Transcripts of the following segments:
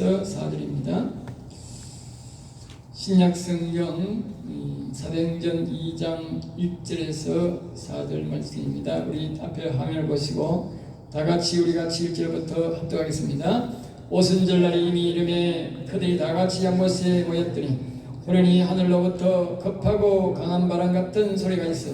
1절에서 4절입니다. 신약성경 사도행전 2장 6절에서 4절 말씀입니다. 우리 앞에 화면을 보시고 다같이 우리가 7절부터 합독하겠습니다. 오순절날에 이미 이름에 그들이 다같이 한 곳에 모였더니 그러니 하늘로부터 급하고 강한 바람 같은 소리가 있어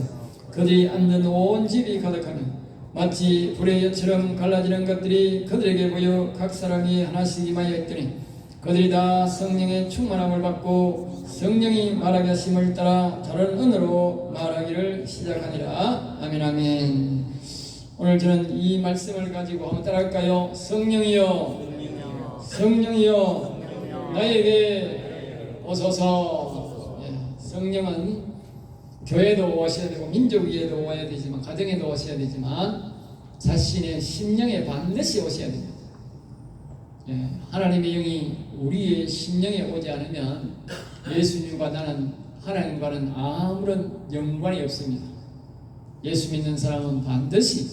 그들이 앉는 온 집이 가득하며 마치 불의 엿처럼 갈라지는 것들이 그들에게 보여 각 사람이 하나씩 임하여 있더니 그들이 다 성령의 충만함을 받고 성령이 말하게 하심을 따라 다른 언어로 말하기를 시작하니라. 아멘 아멘. 오늘 저는 이 말씀을 가지고 한번 따라할까요? 성령이여 성령이여 나에게 오소서. 성령은 교회도 오셔야 되고 민족 위에도 오셔야 되지만 가정에도 오셔야 되지만 자신의 심령에 반드시 오셔야 됩니다. 하나님의 영이 우리의 심령에 오지 않으면 예수님과 나는 하나님과는 아무런 연관이 없습니다. 예수 믿는 사람은 반드시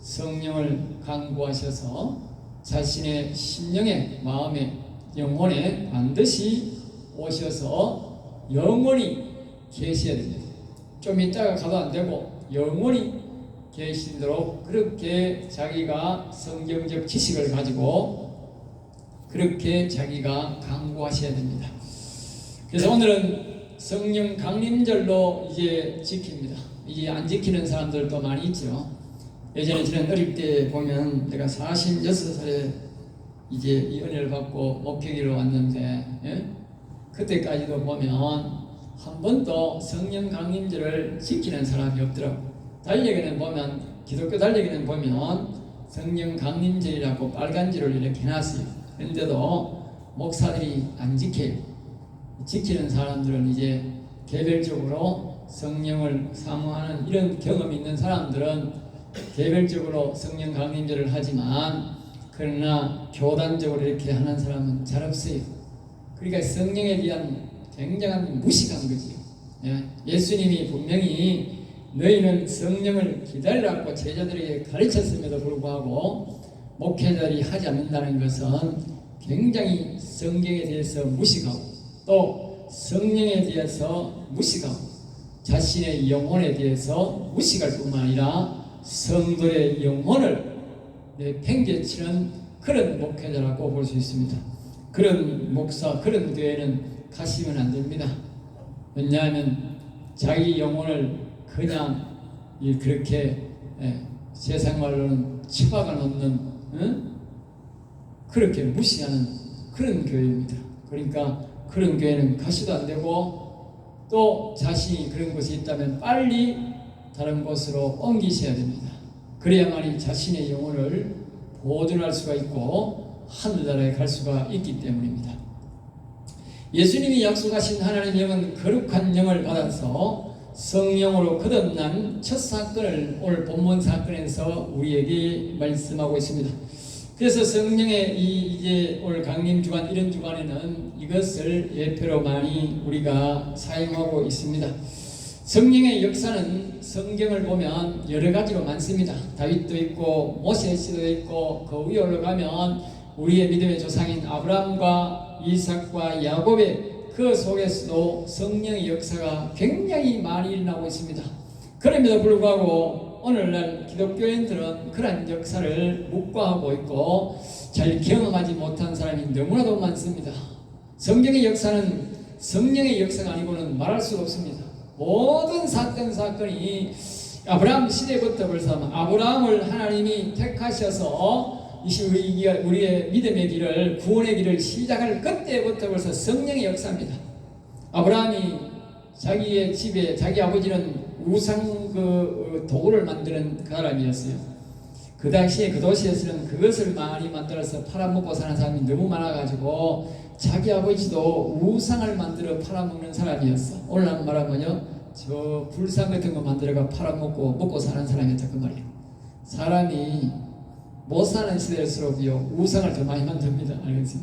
성령을 강구하셔서 자신의 심령에 마음에 영혼에 반드시 오셔서 영원히 계셔야 됩니다. 좀 이따가 가도 안 되고 영원히 계시도록 그렇게 자기가 성경적 지식을 가지고 그렇게 자기가 강구하셔야 됩니다. 그래서 오늘은 성령 강림절로 이제 지킵니다. 이제 안 지키는 사람들도 많이 있죠. 예전에 저는 어릴 때 보면 내가 46살에 이제 이 은혜를 받고 목회기로 왔는데 그때까지도 보면 한 번도 성령 강림절을 지키는 사람이 없더라고. 달력에는 보면 기독교 달력에는 보면 성령 강림절이라고 빨간 줄을 이렇게 해놨어요. 그런데도 목사들이 안 지켜요. 지키는 사람들은 이제 개별적으로 성령을 사모하는 이런 경험이 있는 사람들은 개별적으로 성령 강림절을 하지만 그러나 교단적으로 이렇게 하는 사람은 잘 없어요. 그러니까 성령에 대한 굉장한 무식한 거지요. 예수님이 분명히 너희는 성령을 기다리라고 제자들에게 가르쳤음에도 불구하고 목회자들이 하지 않는다는 것은 굉장히 성경에 대해서 무식하고 또 성령에 대해서 무식하고 자신의 영혼에 대해서 무식할 뿐만 아니라 성도의 영혼을 팽개치는 그런 목회자라고 볼 수 있습니다. 그런 목사, 그런 교회는 가시면 안 됩니다. 왜냐하면 자기 영혼을 그냥 그렇게 세상 말로는 처박아 놓는 그렇게 무시하는 그런 교회입니다. 그러니까 그런 교회는 가시도 안 되고 또 자신이 그런 곳이 있다면 빨리 다른 곳으로 옮기셔야 됩니다. 그래야만이 자신의 영혼을 보존할 수가 있고 하늘나라에 갈 수가 있기 때문입니다. 예수님이 약속하신 하나님의 영은 거룩한 영을 받아서 성령으로 거듭난 첫 사건을 오늘 본문 사건에서 우리에게 말씀하고 있습니다. 그래서 성령의 이제 오늘 강림 주간 이런 주간에는 이것을 예표로 많이 우리가 사용하고 있습니다. 성령의 역사는 성경을 보면 여러 가지로 많습니다. 다윗도 있고 모세시도 있고 그 위에 올라가면 우리의 믿음의 조상인 아브라함과 이삭과 야곱의 그 속에서도 성령의 역사가 굉장히 많이 일어나고 있습니다. 그럼에도 불구하고 오늘날 기독교인들은 그런 역사를 묵과하고 있고 잘 경험하지 못한 사람이 너무나도 많습니다. 성경의 역사는 성령의 역사가 아니고는 말할 수가 없습니다. 모든 사건이 아브라함 시대부터 벌써 아브라함을 하나님이 택하셔서 우리의 믿음의 길을 구원의 길을 시작할 그때부터 벌써 성령의 역사입니다. 아브라함이 자기의 집에 자기 아버지는 우상 도구를 만드는 사람이었어요. 그 당시에 그 도시에서는 그것을 많이 만들어서 팔아먹고 사는 사람이 너무 많아가지고 자기 아버지도 우상을 만들어 팔아먹는 사람이었어. 오늘 말하면요, 저 불상 같은 거 만들어가 팔아먹고 먹고 사는 사람이었다 그 말이에요. 사람이 못 사는 시대일수록요 우상을 더 많이 만듭니다. 알겠어요?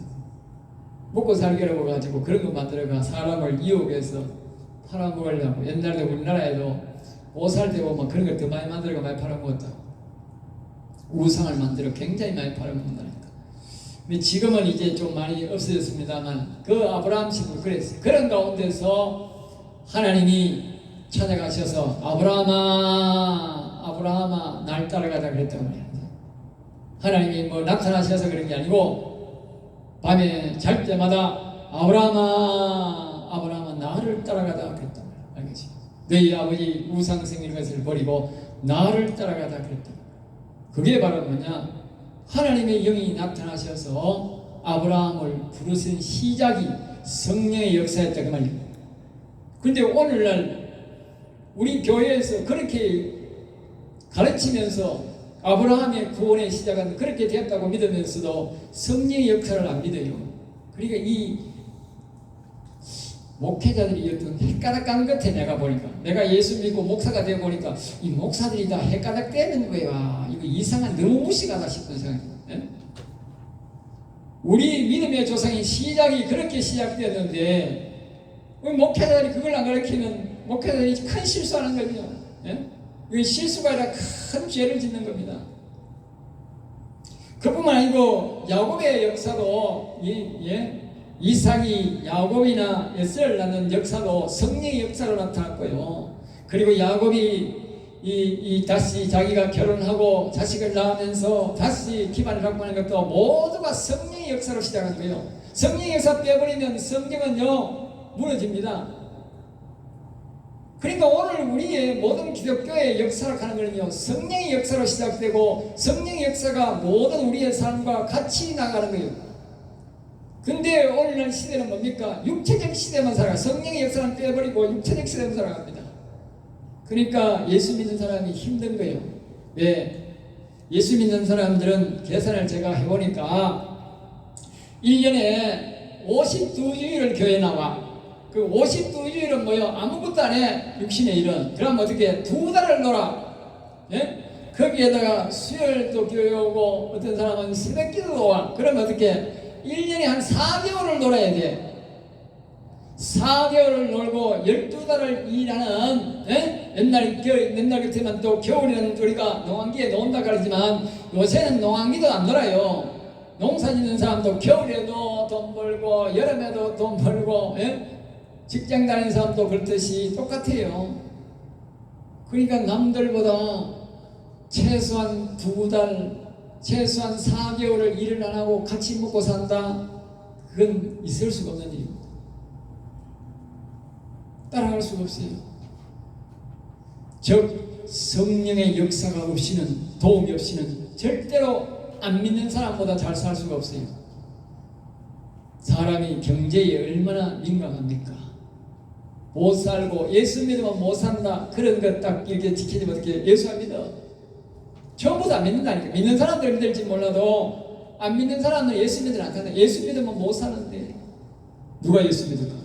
먹고 살기로 가지고 그런 거 만들어가 사람을 유혹해서 팔아먹으려고. 옛날에 우리나라에도 못 살 때 보면 그런 걸 더 많이 만들어가 많이 팔아먹었다. 우상을 만들어 굉장히 많이 팔아먹는다니까. 근데 지금은 이제 좀 많이 없어졌습니다만 그 아브라함 신도 그랬어요. 그런 가운데서 하나님이 찾아가셔서 아브라함아 아브라함아 날 따라가자 그랬단 말이에요. 하나님이 뭐 나타나셔서 그런 게 아니고 밤에 잘 때마다 아브라함아 아브라함아 나를 따라가자 그랬단 말이에요. 알겠지? 너희 아버지 우상생일 것을 버리고 나를 따라가자 그랬단 말이에요. 그게 바로 뭐냐? 하나님의 영이 나타나셔서 아브라함을 부르신 시작이 성령의 역사였다 그 말이에요. 근데 오늘날 우리 교회에서 그렇게 가르치면서 아브라함의 구원의 시작은 그렇게 되었다고 믿으면서도 성령의 역사를 안 믿어요. 그러니까 이 목회자들이 어떤 헷가닥한 것 같아. 내가 예수 믿고 목사가 되어 보니까 이 목사들이 다 헷가닥 되는 거야. 이거 이상한 너무 무식하다 싶은 생각이. 예? 우리 믿음의 조상의 시작이 그렇게 시작되었는데 우리 목회자들이 그걸 안 가르치면 목회자들이 큰 실수하는 거죠. 예? 이건 실수가 아니라 큰 죄를 짓는 겁니다. 그뿐만 아니고 야곱의 역사도 이삭이 야곱이나 에스를 낳는 역사도 성령의 역사로 나타났고요. 그리고 야곱이 다시 자기가 결혼하고 자식을 낳으면서 다시 기반을 갖고 하는 것도 모두가 성령의 역사로 시작한 거예요. 성령의 역사 빼버리면 성경은요 무너집니다. 그러니까 오늘 우리의 모든 기독교의 역사를 하는 것은요 성령의 역사로 시작되고 성령의 역사가 모든 우리의 삶과 같이 나가는 거예요. 근데 오늘날 시대는 뭡니까? 육체적 시대만 살아가. 성령의 역사는 빼버리고 육체적 시대만 살아갑니다. 그러니까 예수 믿는 사람이 힘든 거예요. 왜? 예수 믿는 사람들은 계산을 제가 해보니까 1년에 52주일을 교회 나와. 그 52주일은 뭐요? 아무것도 안 해. 육신의 일은. 그럼 어떻게? 2달을 놀아. 예? 거기에다가 수요일도 교회 오고 어떤 사람은 새벽기도도 와. 그럼 어떻게? 1년에 한 4개월을 놀아야 돼. 4개월을 놀고 12달을 일하는, 옛날 같으면 또 겨울에는 우리가 농한기에 논다 그러지만 요새는 농한기도 안 놀아요. 농사 짓는 사람도 겨울에도 돈 벌고 여름에도 돈 벌고, 직장 다니는 사람도 그렇듯이 똑같아요. 그러니까 남들보다 최소한 2달, 최소한 4개월을 일을 안 하고 같이 먹고 산다? 그건 있을 수가 없는 일입니다. 따라갈 수가 없어요. 즉 성령의 역사가 없이는, 도움이 없이는 절대로 안 믿는 사람보다 잘 살 수가 없어요. 사람이 경제에 얼마나 민감합니까? 못 살고 예수 믿으면 못 산다, 그런 것 딱 이렇게 지키면 어떻게 예수 안 믿어? 전부 다 믿는다니까. 믿는 사람들 믿을지 몰라도 안 믿는 사람은 예수 믿으면 안 산다. 예수 믿으면 못 사는데 누가 예수 믿을까?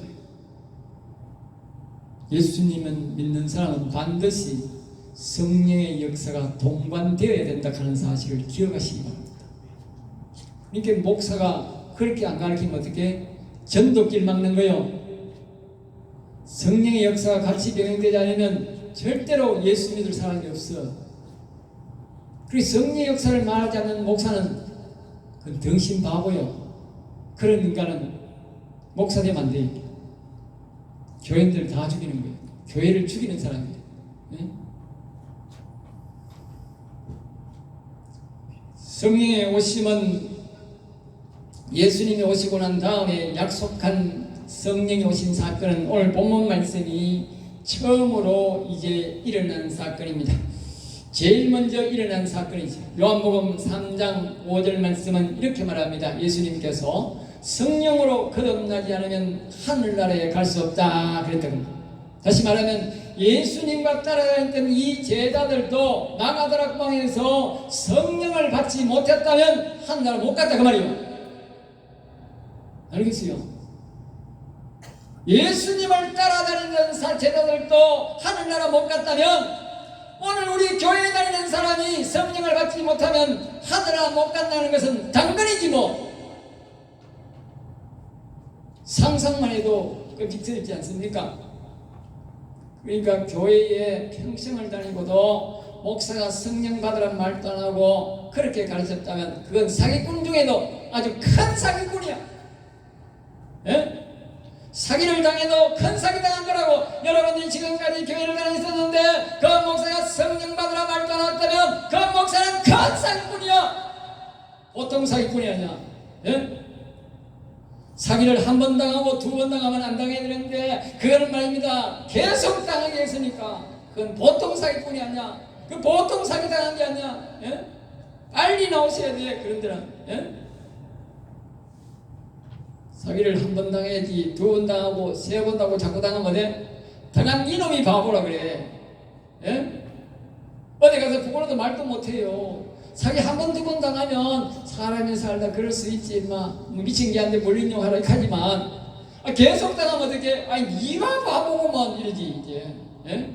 예수님은 믿는 사람은 반드시 성령의 역사가 동반되어야 된다 하는 사실을 기억하시기 바랍니다. 그러니까 목사가 그렇게 안 가르치면 어떻게? 전도길 막는 거요. 성령의 역사가 같이 병행되지 않으면 절대로 예수 믿을 사람이 없어. 그리고 성령의 역사를 말하지 않는 목사는 그건 덩신 바보요. 그런 인간은 목사 되면 안 돼. 교인들 다 죽이는 거예요. 교회를 죽이는 사람이에요. 네? 성령의 오심은 예수님이 오시고 난 다음에 약속한 성령이 오신 사건은 오늘 본문 말씀이 처음으로 이제 일어난 사건입니다. 제일 먼저 일어난 사건이죠. 요한복음 3장 5절 말씀은 이렇게 말합니다. 예수님께서 성령으로 거듭나지 않으면 하늘나라에 갈 수 없다 그랬다고 합니다. 다시 말하면 예수님과 따라다녔던 이 제자들도 나가다락방에서 성령을 받지 못했다면 하늘나라 못 갔다 그 말이에요. 알겠어요? 예수님을 따라다니는 제자들도 하늘나라 못 갔다면 오늘 우리 교회에 다니는 사람이 성령을 받지 못하면 하늘나라 못 간다는 것은 당근이지 뭐. 상상만 해도 끔찍스럽지 않습니까? 그러니까 교회에 평생을 다니고도 목사가 성령 받으란 말도 안 하고 그렇게 가르쳤다면 그건 사기꾼 중에도 아주 큰 사기꾼이야. 예? 사기를 당해도 큰 사기 당한 거라고. 여러분들이 지금까지 교회를 다녔었는데 그 목사가 성령 받으라 말도 안 했다면 그 목사는 큰 사기꾼이야. 보통 사기꾼이 아니야. 예? 사기를 한 번 당하고 두 번 당하면 안 당해야 되는데 그걸 말입니다. 계속 당하게 했으니까 그건 보통 사기꾼이 아니야. 그 보통 사기 당한 게 아니야. 예? 빨리 나오셔야 돼. 그런 데는. 예? 사기를 한 번 당해야지. 두 번 당하고 세 번 당하고 자꾸 당하면 어때? 당한 이놈이 바보라 그래. 예? 어디 가서 부모로도 말도 못해요. 사기 한 번 두 번 당하면 사람이 살다 그럴 수 있지. 뭐 미친 개한테 몰린용 하라 하지만 계속 당하면 어떻게? 아니 네가 바보구만 이러지 이제. 예?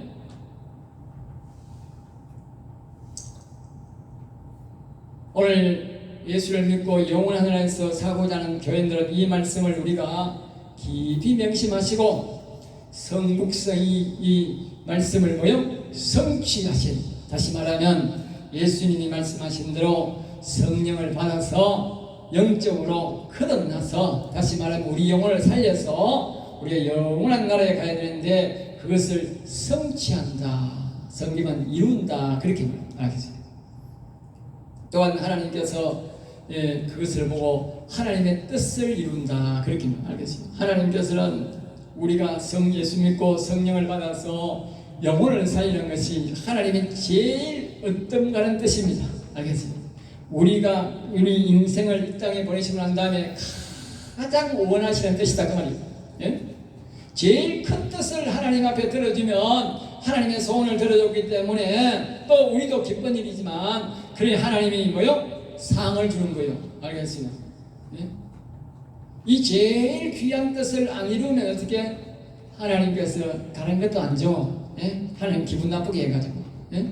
오늘 예수를 믿고 영원한 나라에서 살고자 하는 교인들은 이 말씀을 우리가 깊이 명심하시고 성국성이 이 말씀을 성취하신, 다시 말하면 예수님이 말씀하신 대로 성령을 받아서 영적으로 거듭나서, 다시 말하면 우리 영혼을 살려서 우리가 영원한 나라에 가야 되는데 그것을 성취한다. 성경은 이룬다. 그렇게 말하겠습니다. 또한 하나님께서 그것을 보고 하나님의 뜻을 이룬다. 그렇게 알겠습니다. 하나님께서는 우리가 예수 믿고 성령을 받아서 영혼을 살리는 것이 하나님의 제일 으뜸가는 뜻입니다. 알겠습니다. 우리가 우리 인생을 이 땅에 보내시고 난 다음에 가장 원하시는 뜻이다. 그 말이에요. 예? 제일 큰 뜻을 하나님 앞에 들어주면 하나님의 소원을 들어줬기 때문에 또 우리도 기쁜 일이지만 그래 하나님이 상을 주는 거예요. 알겠습니다. 예? 이 제일 귀한 뜻을 안 이루면 어떻게 하나님께서 다른 것도 안 줘. 예? 하나님 기분 나쁘게 해가지고. 예?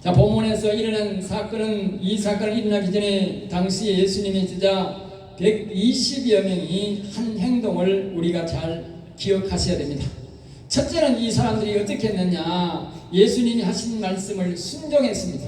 자, 본문에서 일어난 사건은, 이 사건이 일어나기 전에 당시에 예수님의 제자 120여 명이 한 행동을 우리가 잘 기억하셔야 됩니다. 첫째는 이 사람들이 어떻게 했느냐, 예수님이 하신 말씀을 순종했습니다.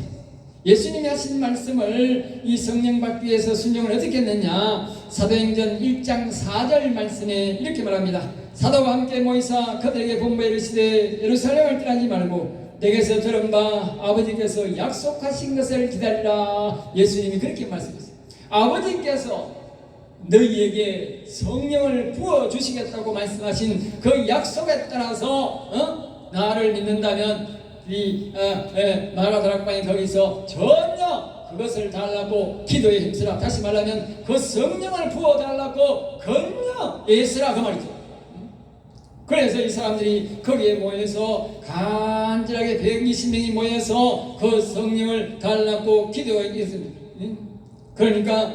예수님이 하신 말씀을 이 성령 받기 위해서 순종을 어떻게 했느냐, 사도행전 1장 4절 말씀에 이렇게 말합니다. 사도와 함께 모이사 그들에게 본부에 이르시되 예루살렘을 떠나지 말고 내게서 들은 바 아버지께서 약속하신 것을 기다리라. 예수님이 그렇게 말씀하셨어요. 아버지께서 너희에게 성령을 부어주시겠다고 말씀하신 그 약속에 따라서 나를 믿는다면 이 마가다락방에 거기서 전혀 그것을 달라고 기도에 힘쓰라. 다시 말하면 그 성령을 부어달라고 건너 애쓰라 그 말이죠. 그래서 이 사람들이 거기에 모여서 간절하게 120명이 모여서 그 성령을 달라고 기도했습니다. 그러니까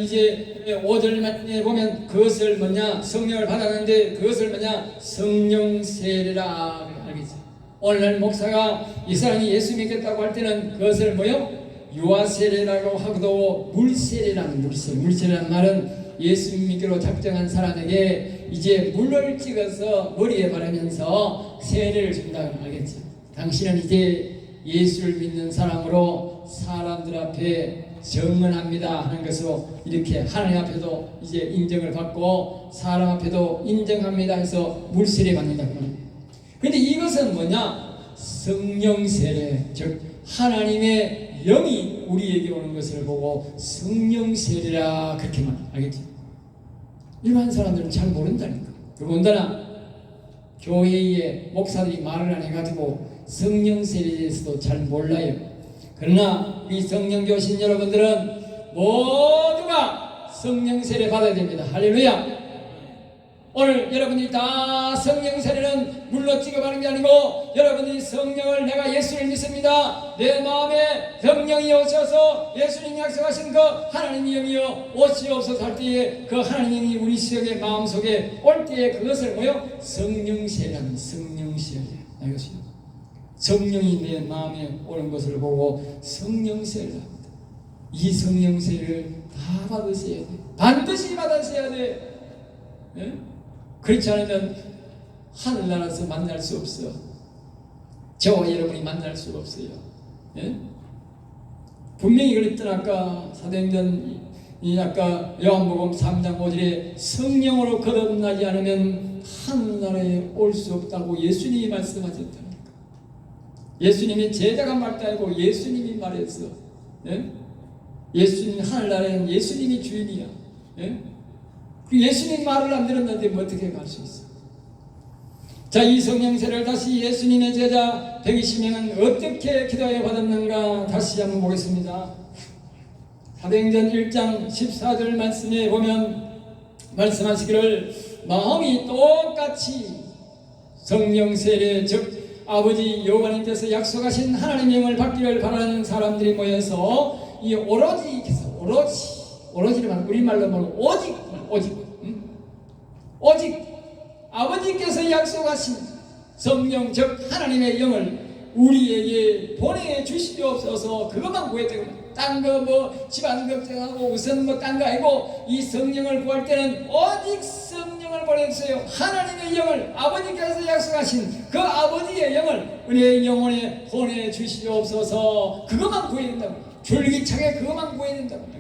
이제 5절에 보면 그것을 성령을 받았는데 그것을 성령 세례라. 알겠죠? 오늘날 목사가 이 사람이 예수 믿겠다고 할 때는 그것을 유아 세례라고 하고도 물세례라는 물세례라는 말은 예수 믿기로 작정한 사람에게 이제 물을 찍어서 머리에 바르면서 세례를 준다고 알겠죠? 당신은 이제 예수를 믿는 사람으로 사람들 앞에 증언합니다 하는 것으로 이렇게 하나님 앞에도 이제 인정을 받고 사람 앞에도 인정합니다 해서 물세례 받는다. 그런데 이것은 성령 세례, 즉 하나님의 영이 우리에게 오는 것을 보고 성령 세례라 그렇게 알겠죠? 일반 사람들은 잘 모른다니까. 더군다나 교회에 목사들이 말을 안 해가지고 성령 세례에 대해서도 잘 몰라요. 그러나 우리 성령교 신 여러분들은 모두가 성령 세례 받아야 됩니다. 할렐루야. 오늘 여러분들이 다 성령 세례는 물로 찍어가는 게 아니고 여러분들이 성령을, 내가 예수를 믿습니다, 내 마음에 성령이 오셔서 예수님 약속하신 그 하나님의 영이여 오시옵소서 할 때에 그 하나님의 영이 우리 속에 마음속에 올 때에 그것을 성령 세례라는 성령 세례. 이것이 성령이 내 마음에 오는 것을 보고 성령 세례를 합니다. 이 성령 세례를 다 받으셔야 돼. 반드시 받으셔야 돼. 예? 그렇지 않으면 하늘나라에서 만날 수 없어. 저와 여러분이 만날 수 없어요. 예? 분명히 그랬던 아까 사도행전 이 아까 요한복음 3장 5절에 성령으로 거듭나지 않으면 하늘나라에 올 수 없다고 예수님이 말씀하셨다. 예수님이 제자가 말도 아니고 예수님이 말했어. 예? 예수님 하늘나라에는 예수님이 주인이야. 예? 그 예수님 말을 안 들었는데 뭐 어떻게 갈 수 있어? 자, 이 성령세를 다시 예수님의 제자 120명은 어떻게 기도해 받았는가 다시 한번 보겠습니다. 사도행전 1장 14절 말씀에 보면 말씀하시기를 마음이 똑같이 성령 세례 즉 아버지 여호와님께서 약속하신 하나님의 영을 받기를 바라는 사람들이 모여서 이 오로지를 말 우리말로 말하면 오직 아버지께서 약속하신 성령 즉 하나님의 영을 우리에게 보내주시옵소서. 그것만 구해야 되고 딴 거 뭐 집안 걱정하고 우선 뭐 딴 거 아니고 이 성령을 구할 때는 오직 성령을 보내주세요. 하나님의 영을 아버지께서 약속하신 그 아버지의 영을 우리의 영혼에 보내주시옵소서. 그것만 구해야 된다고. 줄기차게 그것만 구해야 된다고.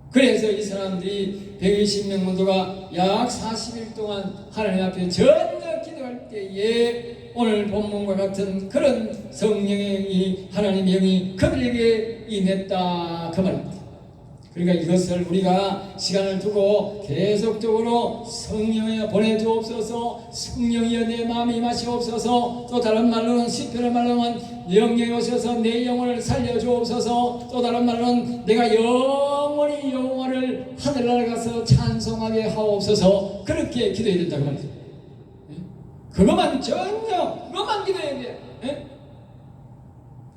그래서 이 사람들이 120명 모두가 약 40일 동안 하나님 앞에 전혀 기도할 때에 오늘 본문과 같은 그런 성령의 이 하나님의 영이 그들에게 임했다 그 말입니다. 그러니까 이것을 우리가 시간을 두고 계속적으로 성령이여 보내주옵소서, 성령이여 내 마음에 임하시옵소서, 또 다른 말로는 시편의 말로는 영령이 오셔서 내 영혼을 살려주옵소서, 또 다른 말로는 내가 영원히 영혼을 하늘나라 가서 찬송하게 하옵소서. 그렇게 기도해야 된다고 말이죠. 그것만 기도해야 돼요.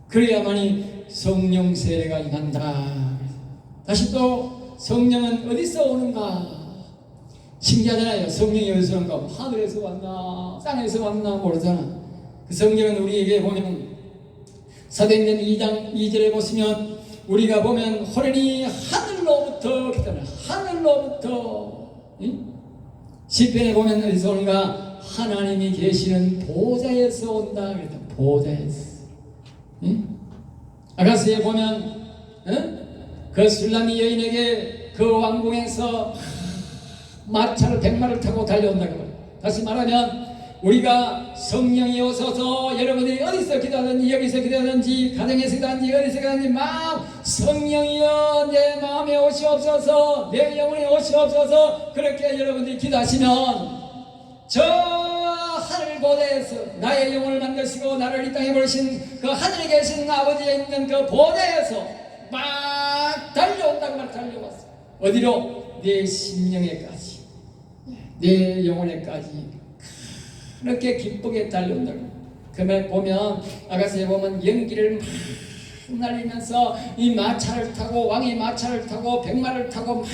그래야만이 성령 세례가 임한다. 다시 또 성령은 어디서 오는가? 신기하잖아요. 성령이 어디서 오는가? 하늘에서 왔나 땅에서 왔나 모르잖아. 그 성령은 우리에게 보면 사도행전 2장 2절에 보시면 우리가 보면 호련히 하늘로부터 그랬잖아요. 하늘로부터 시편에 보면 어디서 오는가? 하나님이 계시는 보좌에서 온다 그랬다. 보좌에서. 아가스에 보면 그 술람이 여인에게 그 왕궁에서 마차를 100마를 타고 달려온다고 말이에요. 다시 말하면 우리가 성령이 오셔서 여러분들이 어디서 기도하든지 여기서 기도하든지 가정에서 기도하든지 어디서 기도하든지 막 성령이여 내 마음에 오시옵소서 내 영혼에 오시옵소서 그렇게 여러분들이 기도하시면 저 하늘 보좌에서 나의 영혼을 만드시고 나를 이 땅에 보내신 그 하늘에 계신 아버지에 있는 그 보좌에서 막 달려온다고 말 달려왔어. 어디로? 내 심령에까지 내 영혼에까지 그렇게 기쁘게 달려온다고. 그 말 보면 아가서에 보면 연기를 막 날리면서 이 마차를 타고 왕의 마차를 타고 100마를 타고 막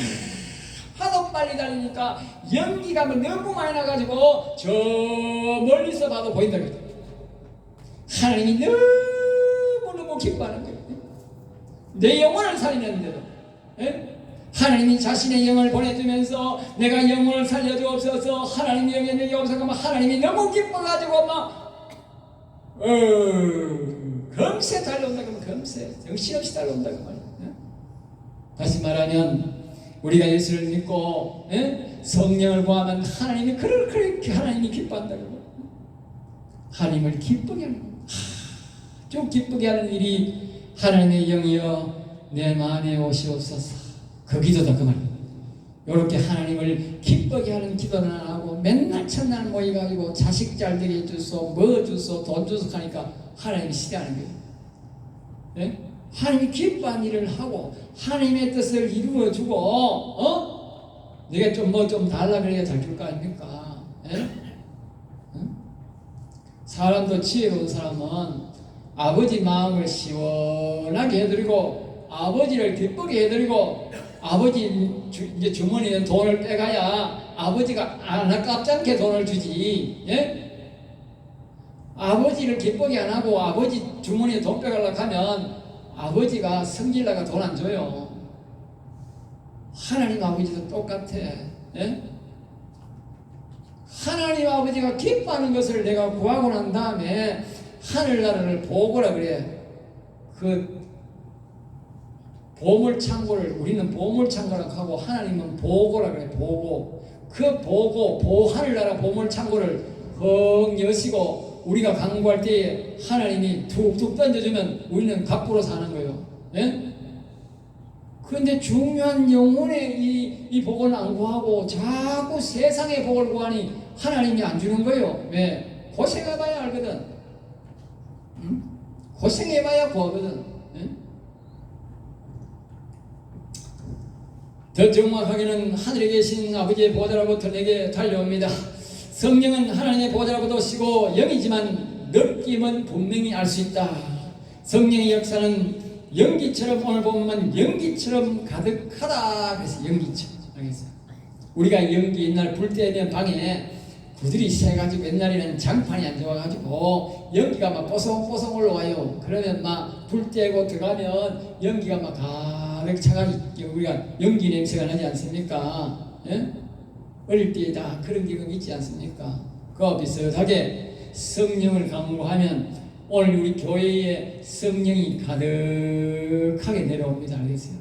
하도 빨리 달리니까 연기가 너무 많이 나가지고 저 멀리서 봐도 보인다 그랬다. 하나님이 너무너무 기뻐하는 거예요. 내 영혼을 살리는데도 하나님이 자신의 영을 보내주면서 내가 영혼을 살려주옵소서 하나님의 영에 내게 없어서 하나님이 너무 기뻐가지고 막 금세 달려온다 그러면 금세 정신없이 달려온다 그 말이야. 다시 말하면 우리가 예수를 믿고 성령을 구하면 하나님이 그렇게 하나님이 기뻐한다고. 하나님을 기쁘게 하는 거예요. 좀 기쁘게 하는 일이 하나님의 영이여 내 마음에 오시옵소서. 그 기도다 그 말이에요. 이렇게 하나님을 기쁘게 하는 기도는 안 하고 맨날 첫날 모여가지고 자식 잘 되게 해주소 뭐 주소 돈 주소 하니까 하나님이 싫어하는 거예요. 네? 하나님이 기뻐한 일을 하고 하나님의 뜻을 이루어주고 네가 좀 뭐 좀 달라 그래야 잘 줄 거 아닙니까? 사람도 지혜로운 사람은 아버지 마음을 시원하게 해드리고 아버지를 기쁘게 해드리고 아버지 이제 주머니에 돈을 빼가야 아버지가 안 아깝지 않게 돈을 주지. 예? 아버지를 기쁘게 안 하고 아버지 주머니에 돈 빼가려고 하면 아버지가 성질나가 돈 안 줘요. 하나님 아버지도 똑같아. 예? 하나님 아버지가 기뻐하는 것을 내가 구하고 난 다음에 하늘나라를 보고라 그래. 그 보물창고를 우리는 보물창고라고 하고 하나님은 보고라 그래. 보고. 그 보고 하늘나라 보물창고를 헉 여시고 우리가 강구할 때에 하나님이 툭툭 던져주면 우리는 갑부로 사는 거예요. 예? 그런데 중요한 영혼의 이 복을 안 구하고 자꾸 세상의 복을 구하니 하나님이 안 주는 거예요. 왜? 고생해봐야 알거든. 응? 고생해봐야 구하거든. 예? 더 정확하게는 하늘에 계신 아버지의 보좌로부터 내게 달려옵니다. 성령은 하나님의 보좌로부터 오시고 영이지만 느낌은 분명히 알 수 있다. 성령의 역사는 연기처럼 오늘 보면 연기처럼 가득하다. 그래서 연기처럼. 알겠어요? 우리가 연기 옛날 불 때면 방에 구들이 새가지고 옛날에는 장판이 안 좋아가지고 연기가 막 뽀송뽀송 올라와요. 그러면 막 불 떼고 들어가면 연기가 막 가득 차가지고 우리가 연기 냄새가 나지 않습니까? 예? 어릴 때 다 그런 경험 있지 않습니까? 그와 비슷하게 성령을 강구하면 오늘 우리 교회에 성령이 가득하게 내려옵니다. 알겠어요?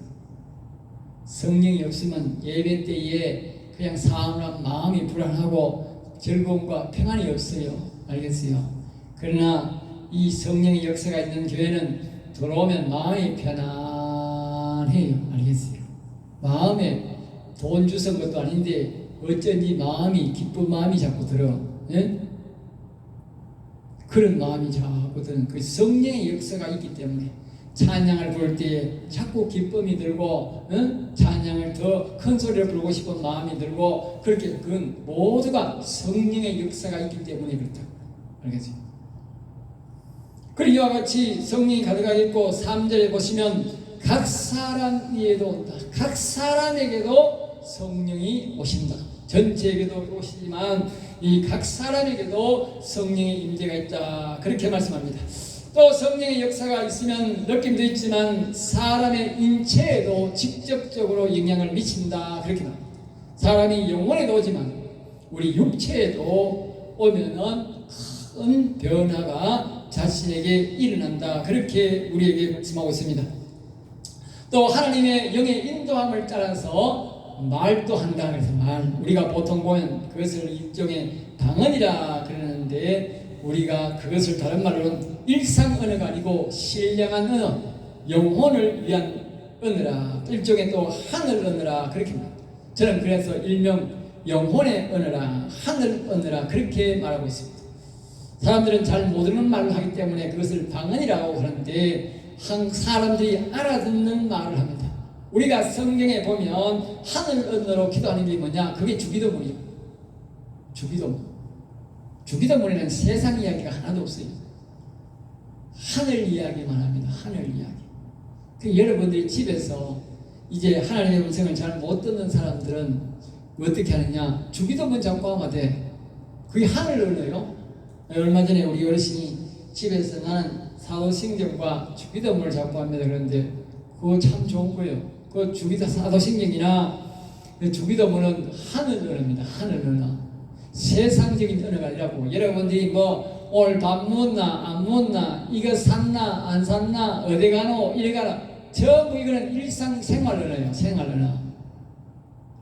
성령이 없으면 예배 때에 그냥 사람은 마음이 불안하고 즐거움과 평안이 없어요. 알겠어요? 그러나 이 성령의 역사가 있는 교회는 들어오면 마음이 편안해요. 알겠어요? 마음에 돈 주선 것도 아닌데 어쩐지 마음이 기쁜 마음이 자꾸 들어. 예? 그런 마음이 자꾸 드는 그 성령의 역사가 있기 때문에 찬양을 부를 때에 자꾸 기쁨이 들고 찬양을 더 큰 소리로 부르고 싶은 마음이 들고 그렇게 그건 모두가 성령의 역사가 있기 때문에 그렇다고. 알겠죠? 그리고 이와 같이 성령이 가득하겠고 3절에 보시면 각 사람 위에도 온다. 각 사람에게도 성령이 오신다. 전체에게도 오시지만 이 각 사람에게도 성령의 임재가 있다. 그렇게 말씀합니다. 또 성령의 역사가 있으면 느낌도 있지만 사람의 인체에도 직접적으로 영향을 미친다. 그렇게 말합니다. 사람이 영혼에도 오지만 우리 육체에도 오면은 큰 변화가 자신에게 일어난다. 그렇게 우리에게 말씀하고 있습니다. 또 하나님의 영의 인도함을 따라서 말도 한다. 그래서 말 우리가 보통 보면 그것을 일종의 방언이라 그러는데 우리가 그것을 다른 말로는 일상 언어가 아니고 신령한 언어, 영혼을 위한 언어라. 일종의 또 하늘 언어라. 그렇게 말합니다. 저는 그래서 일명 영혼의 언어라, 하늘 언어라 그렇게 말하고 있습니다. 사람들은 잘 모르는 말을 하기 때문에 그것을 방언이라고 하는데 사람들이 알아듣는 말을 합니다. 우리가 성경에 보면 하늘 언어로 기도하는 게 뭐냐? 그게 주기도문이에요. 주기도문에는 세상 이야기가 하나도 없어요. 하늘 이야기만 합니다. 하늘 이야기. 그 여러분들이 집에서 이제 하나님의 음성을 잘 못 듣는 사람들은 어떻게 하느냐? 주기도문 잡고 하면 돼. 그게 하늘 언어예요. 얼마 전에 우리 어르신이 집에서 나는 사도신경과 주기도문을 잡고 합니다. 그런데 그거 참 좋은 거예요. 그 사도신경이나 주기도문은 하늘 언어입니다. 하늘 언어. 세상적인 언어가 아니라고. 여러분들이 뭐 오늘 밥 먹나 안 먹나 이거 샀나 안 샀나 어디 가노 이래 가라 전부 이거는 일상생활 언어예요. 생활 언어.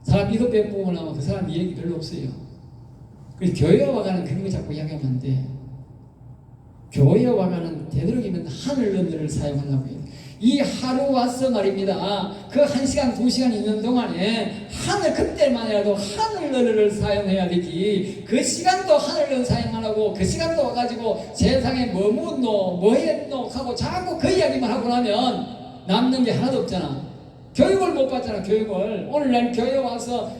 사람 이것 빼보고 나면 그 사람 얘기 별로 없어요. 그래서 교회와 가는 그런 거 자꾸 이야기하면 안 돼. 교회와 가는 되도록이면 하늘 언어를 사용하려고 해요. 이 하루 와서 말입니다. 그 1시간 2시간 있는 동안에 그때만이라도 하늘 언어를 사용해야 되지. 그 시간도 하늘 언어 사용하라고 그 시간도 와가지고 세상에 뭐 묻노 뭐 했노 하고 자꾸 그 이야기만 하고 나면 남는 게 하나도 없잖아. 교육을 못 받잖아. 교육을. 오늘날 교회 와서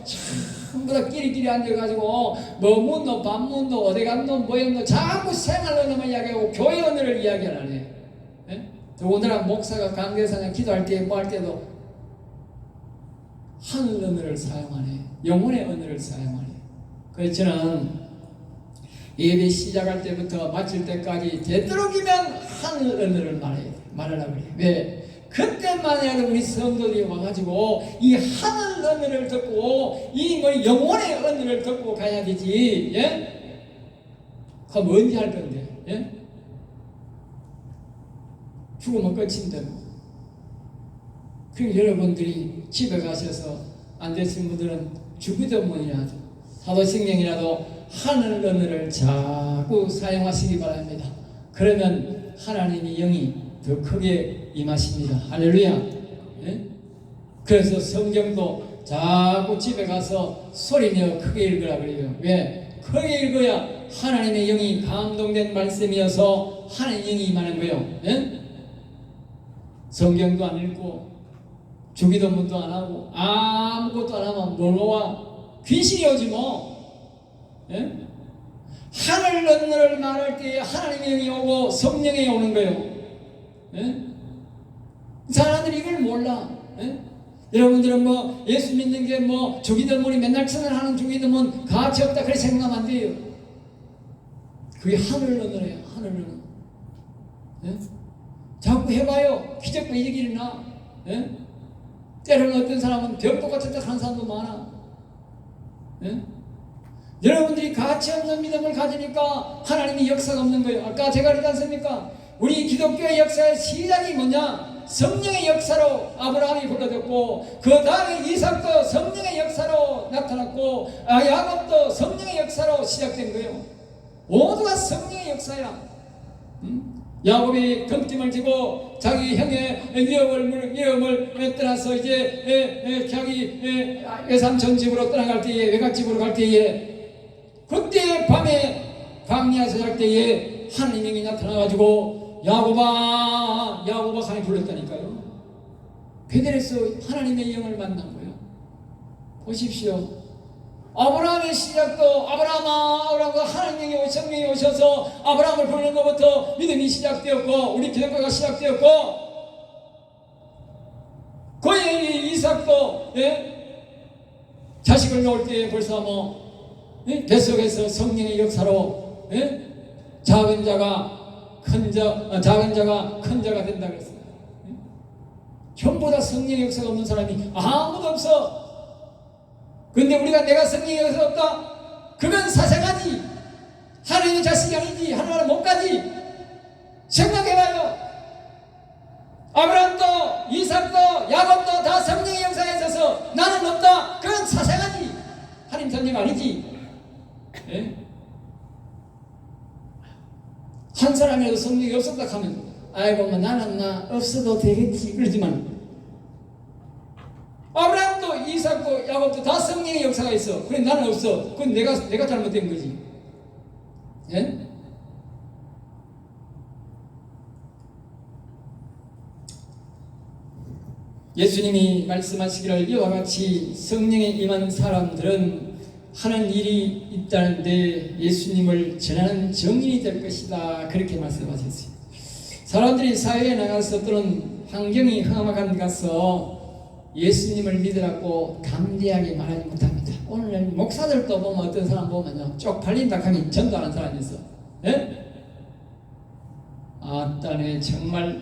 전부 다 끼리끼리 앉아가지고 뭐 묻노 밥 묻노 어디 갔노 뭐 했노 자꾸 생활 언어만 이야기하고 교회 언어를 이야기 안 하네. 더군다나 목사가 강대상에 기도할 때 뭐 할 때도 하늘 언어를 사용하네. 영혼의 언어를 사용하네. 그래서 저는 예배 시작할 때부터 마칠 때까지 되도록이면 하늘 언어를 말하려고 그래요. 왜? 그때만이라도 우리 성도들이 와가지고 이 하늘 언어를 듣고 이 뭐 영혼의 언어를 듣고 가야 되지. 예? 그럼 언제 할 건데? 예? 죽으면 끝인데 뭐. 그리고 여러분들이 집에 가셔서 안 되신 분들은 주기도문이라도 사도신경이라도 하늘 언어를 자꾸 사용하시기 바랍니다. 그러면 하나님의 영이 더 크게 임하십니다. 할렐루야. 예? 그래서 성경도 자꾸 집에 가서 소리내어 크게 읽으라 그래요. 왜? 크게 읽어야 하나님의 영이 감동된 말씀이어서 하나님의 영이 임하는 거예요. 예? 성경도 안 읽고 주기도문도 안 하고 아무것도 안 하면 뭘로 와? 귀신이 오지 뭐. 예? 하늘 언어를 말할 때 하나님의 영이 오고 성령이 오는 거예요. 예? 사람들이 이걸 몰라. 예? 여러분들은 뭐 예수 믿는 게 뭐 주기도문이 맨날 천을 주기도문 가치 없다 그렇게 생각하면 안 돼요. 그게 하늘 언어예요. 하늘 언어. 예? 자꾸 해봐요. 기적과 이익이 일어나. 예? 때로는 어떤 사람은 병도 같은 척 하는 사람도 많아. 예? 여러분들이 가치 없는 믿음을 가지니까 하나님이 역사가 없는 거예요. 아까 제가 그러지 않습니까? 우리 기독교의 역사의 시작이 뭐냐? 성령의 역사로 아브라함이 불러졌고 그 다음에 이삭도 성령의 역사로 나타났고 야곱도 성령의 역사로 시작된 거예요. 모두가 성령의 역사야. 야곱이 금찜을 지고 자기 형의 위험을 떠나서 이제 자기 외삼촌 집으로 떠나갈 때에 외갓집으로 갈 때에 그때 밤에 광야에서 잘 때에 하나님의 영이 나타나가지고 야곱아 하나님 불렀다니까요. 베델에서 하나님의 영을 만난 거예요. 보십시오. 아브라함의 시작도 아브라함아 하나님의 성령이 오셔서 아브라함을 부르는 것부터 믿음이 시작되었고 우리 기독교가 시작되었고 그의 이삭도 자식을 낳을 때 벌써 뭐 뱃속에서 성령의 역사로 작은 자가 큰 자가 된다 그랬어요. 전부 다 성령의 역사가 없는 사람이 아무도 없어. 근데 우리가 내가 성령의 역사가 없다? 그건 사생아지. 하나님의 자식이 아니지. 하나님 못 가지. 생각해봐요. 아브라함도 이삭도 야곱도 다 성령의 역사에 있어서 나는 없다. 그건 사생아지. 하나님 선생 아니지. 예? 한 사람이라도 성령이 없었다 하면 아이고 뭐 나는 없어도 되겠지 그러지만 아브라함도 이삭도 야곱도 다 성령의 역사가 있어. 그래 나는 없어. 그건 내가 잘못된 거지. 예? 예수님이 말씀하시기를 이와 같이 성령에 임한 사람들은 하는 일이 있다는데 예수님을 전하는 정인이 될 것이다. 그렇게 말씀하셨어요. 사람들이 사회에 나가서 또는 환경이 험악한 데 가서 예수님을 믿으라고 담대하게 말하지 못합니다. 오늘 목사들도 보면 어떤 사람 보면요 쪽팔린다 하니 전도하는 사람이 있어. 예? 아따네 정말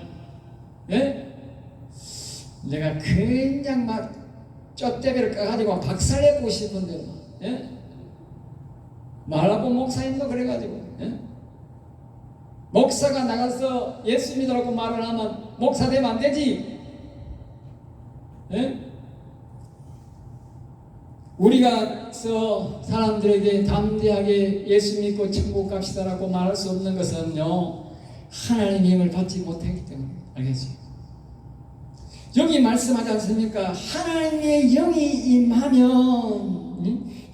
내가 그냥 막 쫓대배를 까가지고 박살내고 싶은데 말하고 목사님도 그래가지고 목사가 나가서 예수 믿으라고 말을 하면 목사 되면 안 되지. 우리가 사람들에게 담대하게 예수 믿고 천국 갑시다라고 말할 수 없는 것은요 하나님의 힘을 받지 못하기 때문에 알겠어요. 여기 말씀하지 않습니까? 하나님의 영이 임하면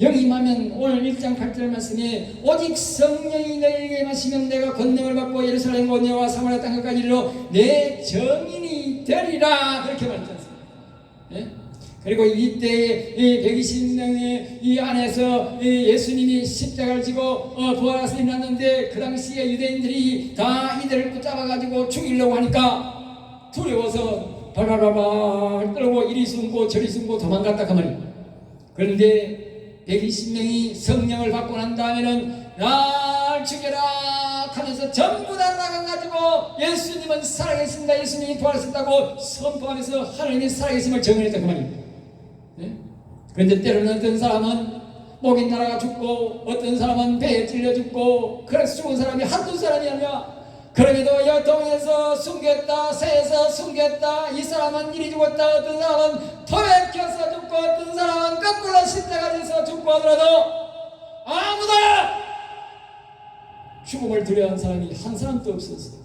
오늘 1장 8절 말씀에 오직 성령이 너희에게 임하시면 내가 권능을 받고 예루살렘 온 여호와 사마리아 땅까지 이르러 내 정인이 되리라 그렇게 말했지 않습니까? 그리고 이때에 120명의 이 안에서 예수님이 십자가를 지고 부활하셔서 일어났는데 그 당시에 유대인들이 다 이들을 붙잡아가지고 죽이려고 하니까 두려워서 발발발발 떨고 이리 숨고 저리 숨고 도망갔다 그 말이에요. 그런데 120명이 성령을 받고 난 다음에는 날 죽여라 하면서 전부 다 나가가지고 예수님은 살아계신다 예수님이 부활하셨다고 선포하면서 하나님이 살아계심을 증언했다 그 말이에요. 그런데 때로는 어떤 사람은 목이 날아가 죽고 어떤 사람은 배에 찔려 죽고 그래서 죽은 사람이 한두 사람이 아니라 그러기도 여통에서 숨겼다, 새에서 숨겼다. 이 사람은 이리 죽었다, 어떤 사람은 토백혀서 죽고, 어떤 사람은 거꾸로 십자가에서 죽고 하더라도 아무도 죽음을 두려워하는 사람이 한 사람도 없었어요.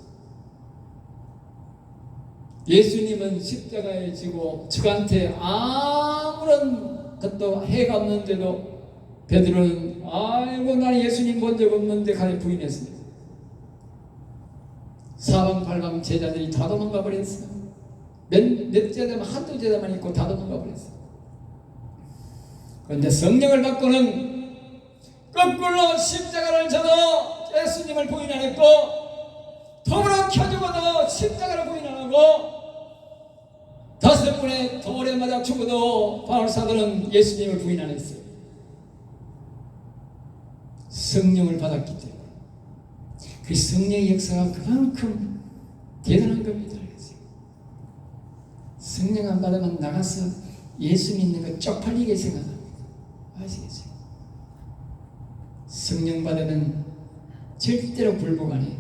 예수님은 십자가에 지고 저한테 아무런 것도 해가 없는데도 베드로는 아이고 나는 예수님 본 적 없는데 간에 부인했어요. 사방팔방 제자들이 다 도망가 버렸어요. 몇 제자만 한두 제자만 있고 다 도망가 버렸어요. 그런데 성령을 받고는 거꾸로 십자가를 져도 예수님을 부인 안 했고, 돌을 켜주고도 십자가를 부인 안 하고, 5번의 돌에 맞아 죽어도 바울 사도는 예수님을 부인 안 했어요. 성령을 받았기 때문에. 그 성령의 역사가 그만큼 대단한 겁니다. 성령 안 받으면 나가서 예수 믿는 거 쪽팔리게 생각합니다. 아시겠죠? 성령 받으면 절대로 굴복 안 해요.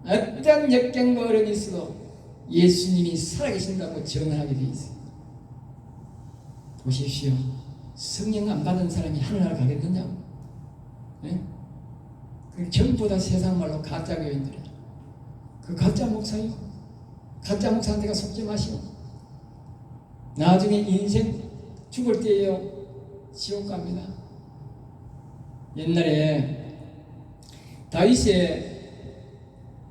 어떤 역경과 어려움이 있어도 예수님이 살아계신다고 증언하게 되어 있어요. 보십시오. 성령 안 받은 사람이 하늘나라 가겠느냐고. 네? 그 전부 다 세상 말로 가짜 교인들이에요. 그 가짜 목사요. 가짜 목사한테 속지 마시오. 나중에 인생 죽을 때에요, 지옥 갑니다. 옛날에 다윗의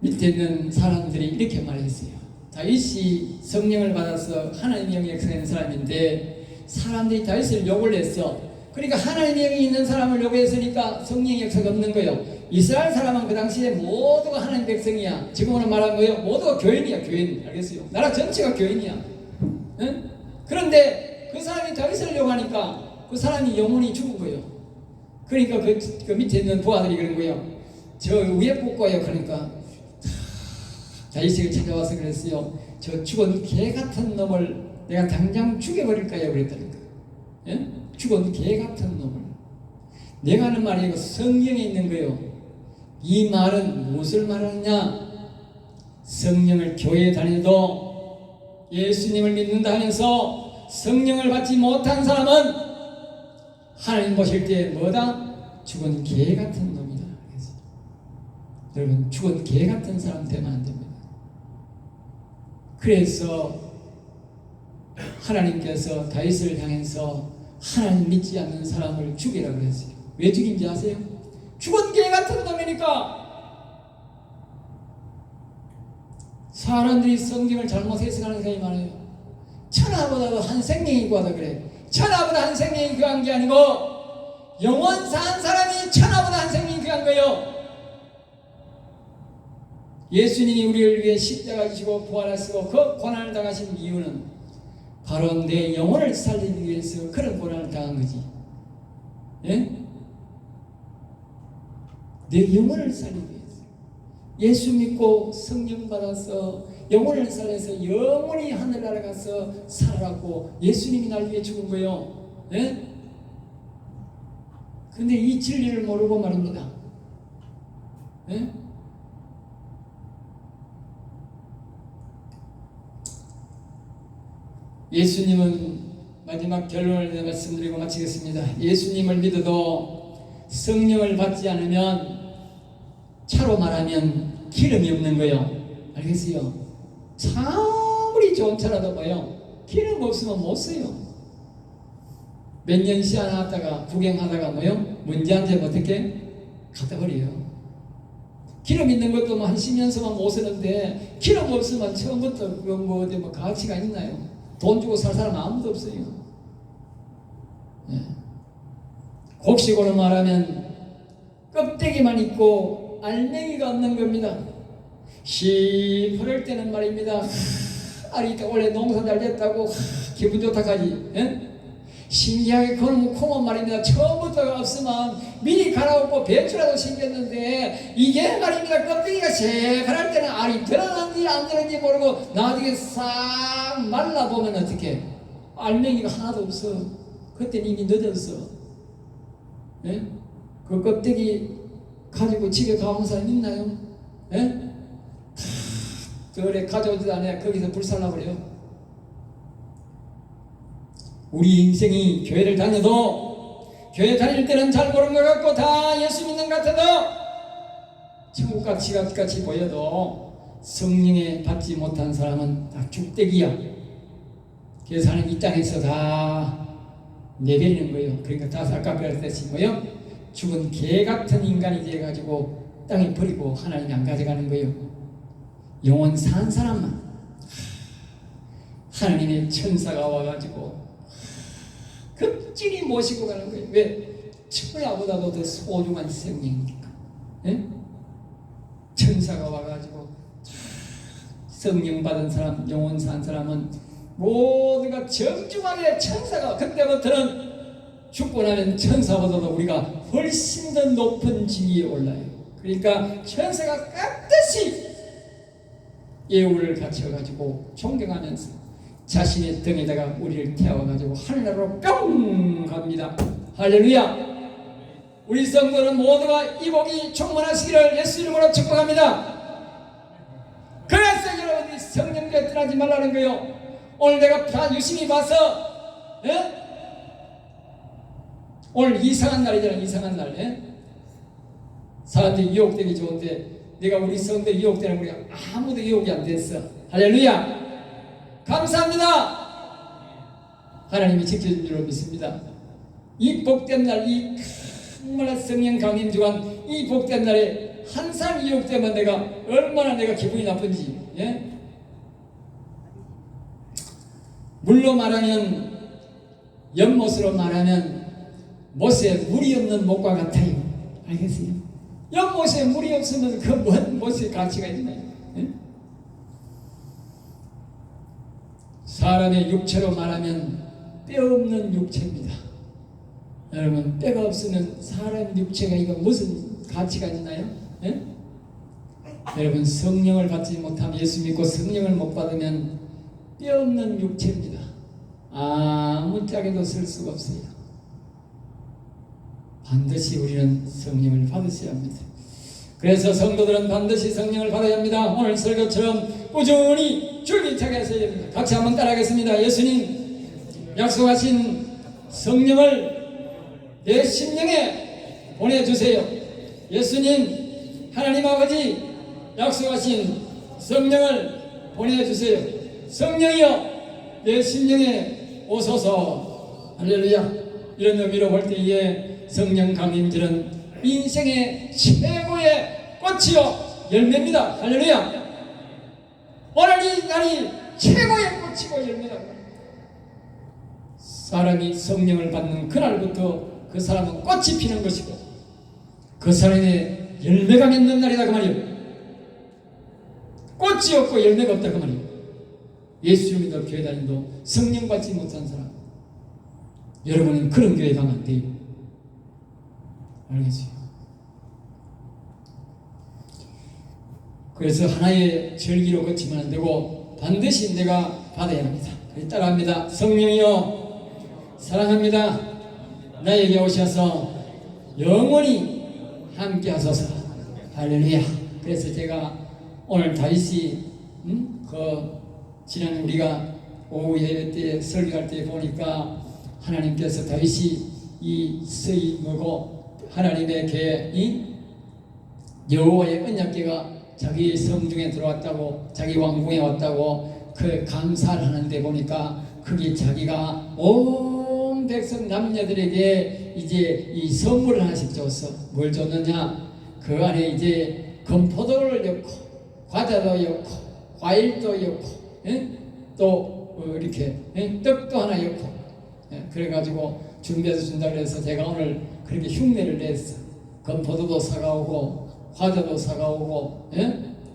밑에 있는 사람들이 이렇게 말했어요. 다윗이 성령을 받아서 하나님의 영이 역사하는 사람인데 사람들이 다윗을 욕을 했어. 그러니까 하나님의 영이 있는 사람을 욕했으니까 성령의 역사가 없는 거예요. 이스라엘 사람은 그 당시에 모두가 하나님 백성이야. 지금으로 말하는 거예요. 모두가 교인이야. 교인. 알겠어요? 나라 전체가 교인이야. 응? 그런데 그 사람이 다윗을 욕하니까 그 사람이 영혼이 죽은 거예요. 그러니까 그 밑에 있는 부하들이 그런 거예요. 저 위에 뽑고요. 그러니까 다윗을 찾아와서 그랬어요. 저 죽은 개 같은 놈을 내가 당장 죽여버릴까요? 그랬다니까. 예? 죽은 개 같은 놈을. 내가 하는 말이 이거 성경에 있는 거예요. 이 말은 무엇을 말하느냐? 성령을 교회에 다니도 예수님을 믿는다 하면서 성령을 받지 못한 사람은 하나님 보실 때 뭐다? 죽은 개 같은 놈이다. 여러분, 죽은 개 같은 사람 되면 안 됩니다. 그래서 하나님께서 다윗을 향해서 하나님 믿지 않는 사람을 죽이라 그랬어요. 왜 죽인지 아세요? 죽은 개 같은 놈이니까. 사람들이 성경을 잘못 해석하는 사람이 많아요. 천하보다도 한 생명이 구하다 그래. 천하보다 한 생명이 귀한 게 아니고 영원 산 사람이 천하보다 한 생명이 귀한 거예요. 예수님이 우리를 위해 십자가 지시고 부활하시고 그 고난을 당하신 이유는 바로 내 영혼을 살리기 위해서 그런 고난을 당한 거지. 예? 내 영혼을 살리기 위해서. 예수 믿고 성령 받아서 영혼을 살려서 영원히 하늘나라 가서 살아가고 예수님이 날 위해 죽은 거예요. 예? 근데 이 진리를 모르고 말입니다. 예? 예수님은 마지막 결론을 말씀드리고 마치겠습니다. 예수님을 믿어도 성령을 받지 않으면 차로 말하면 기름이 없는 거예요. 알겠어요? 아무리 좋은 차라도 뭐요? 기름 없으면 못 써요. 몇 년 시안하다가 구경하다가 뭐요? 문제한테 어떻게? 갖다 버려요. 기름 있는 것도 뭐 한 10년 서만 못 쓰는데 기름 없으면 처음부터 그거 뭐 어디 뭐 가치가 있나요? 돈 주고 살 사람 아무도 없어요. 예. 곡식으로 말하면 껍데기만 있고 알맹이가 없는 겁니다. 시퍼럴 때는 말입니다. 알이 원래 농사 잘 됐다고 기분 좋다까지. 예? 신기하게 그놈 콩은 말입니다. 처음부터 없으면 미리 갈아엎고 배추라도 심겼는데 이게 말입니다. 껍데기가 새파랄 때는 알이 들어갔는지 안 들어갔는지 모르고 나중에 싹 말라보면 어떻게 알맹이가 하나도 없어. 그때는 이미 늦었어. 예? 그 껍데기 가지고 집에 가온 사람 있나요? 예? 저래 가져오지도 않아야 거기서 불살라버려요. 우리 인생이 교회를 다녀도 교회 다닐 때는 잘 모르는 것 같고 다 예수 믿는 것 같아도 천국과 지갑같이 보여도 성령에 받지 못한 사람은 다 죽대기야. 그래서 하는 이 땅에서 다 내버리는 거예요. 그러니까 다 아까 그랬듯이 뭐요? 죽은 개 같은 인간이 돼가지고 땅에 버리고 하나님이 안 가져가는 거예요. 영원 산 사람만 하나님의 천사가 와가지고 급진히 모시고 가는 거예요. 왜? 천하보다도 더 소중한 생명이니까. 예? 천사가 와가지고 성령 받은 사람, 영원 산 사람은 모두가 정중하게 천사가, 그때부터는 죽고 나면 천사보다도 우리가 훨씬 더 높은 지위에 올라요. 그러니까 천사가 깍듯이 예우를 갖춰가지고 존경하면서 자신의 등에다가 우리를 태워가지고 하늘나라로 뿅 갑니다. 할렐루야. 우리 성도는 모두가 이 복이 충만하시기를 예수 이름으로 축복합니다. 그래서 여러분이 성령께 떠나지 말라는 거예요. 오늘 내가 다 유심히 봐서, 예? 오늘 이상한 날이잖아. 이상한 날. 예? 사람들이 유혹되기 좋은데 내가 우리 성도 유혹되는 우리가 아무도 유혹이 안 됐어. 할렐루야. 감사합니다. 하나님이 지켜준 줄로 믿습니다. 이 복된 날, 이 정말 성령 강림 주간 이 복된 날에 한 사람 유혹되면 내가 얼마나 내가 기분이 나쁜지. 예? 물로 말하면, 연못으로 말하면 못에 물이 없는 못과 같아요. 알겠어요? 연못에 물이 없으면 그 뭔 못의 가치가 있나요? 예? 사람의 육체로 말하면 뼈 없는 육체입니다. 여러분, 뼈가 없으면 사람 육체가 이거 무슨 가치가 있나요? 예? 여러분, 성령을 받지 못하면, 예수 믿고 성령을 못 받으면 뼈 없는 육체입니다. 아무 짝에도 쓸 수가 없어요. 반드시 우리는 성령을 받으셔야 합니다. 그래서 성도들은 반드시 성령을 받아야 합니다. 오늘 설교처럼 꾸준히 줄기차게 하셔야 됩니다. 같이 한번 따라하겠습니다. 예수님 약속하신 성령을 내 심령에 보내주세요. 예수님, 하나님 아버지 약속하신 성령을 보내주세요. 성령이여 내 심령에 오소서. 할렐루야. 이런 의미로 볼 때에 성령 강림절은 인생의 최고의 꽃이요 열매입니다. 할렐루야. 오늘 이 날이 최고의 꽃이고 열매다. 사람이 성령을 받는 그날부터 그 사람은 꽃이 피는 것이고 그 사람의 열매가 맺는 날이다 그 말이에요. 꽃이 없고 열매가 없다 그 말이에요. 예수 믿어 교회 다니도 성령 받지 못한 사람, 여러분은 그런 교회 가면 안 돼요. 알겠어요? 그래서 하나의 절기로 거치면 안 되고 반드시 내가 받아야 합니다. 따라합니다. 성령이여 사랑합니다. 나에게 오셔서 영원히 함께 하소서. 할렐루야. 그래서 제가 오늘 다윗이 지난 우리가 오후 예배 때 설교할 때 보니까 하나님께서 다윗이 이 서이 뭐고 하나님의 궤 여호와의 언약궤가 자기 성중에 들어왔다고, 자기 왕궁에 왔다고 그 감사를 하는데 보니까 그게 자기가 온 백성 남녀들에게 이제 이 선물을 하나씩 줬어. 뭘 줬느냐? 그 안에 이제 건포도를 넣고 과자도 넣고 과일도 넣고 또 이렇게 떡도 하나 넣고 그래가지고 준비해서 준다 그래서 제가 오늘 그렇게 흉내를 냈어. 건포도도 사가오고 과자도 사가오고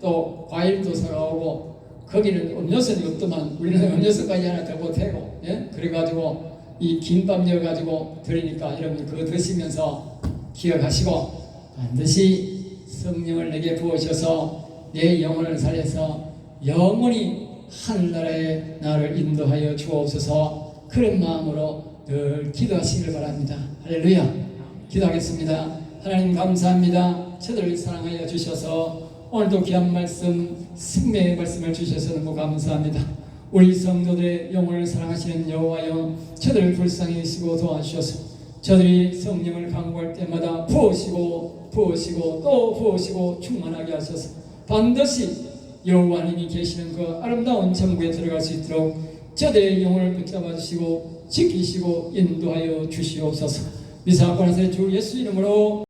또 과일도 사가오고 거기는 음료수는 없더만 우리는 음료수까지 하나 더 보태고 그래가지고 이 김밥 넣어가지고 드리니까 여러분 그거 드시면서 기억하시고 반드시 성령을 내게 부으셔서 내 영혼을 살려서 영원히 하늘나라에 나를 인도하여 주옵소서. 그런 마음으로 늘 기도하시길 바랍니다. 할렐루야. 기도하겠습니다. 하나님 감사합니다. 저들을 사랑하여 주셔서 오늘도 귀한 말씀, 생명의 말씀을 주셔서 너무 감사합니다. 우리 성도들의 영혼을 사랑하시는 여호와여, 저들을 불쌍히 여기시고 도와주셔서 저들이 성령을 간구할 때마다 부으시고 또 부으시고 충만하게 하셔서 반드시 여호와님이 계시는 그 아름다운 천국에 들어갈 수 있도록 저들의 영혼을 붙잡아 주시고 지키시고 인도하여 주시옵소서. 미사관에서 주 예수 이름으로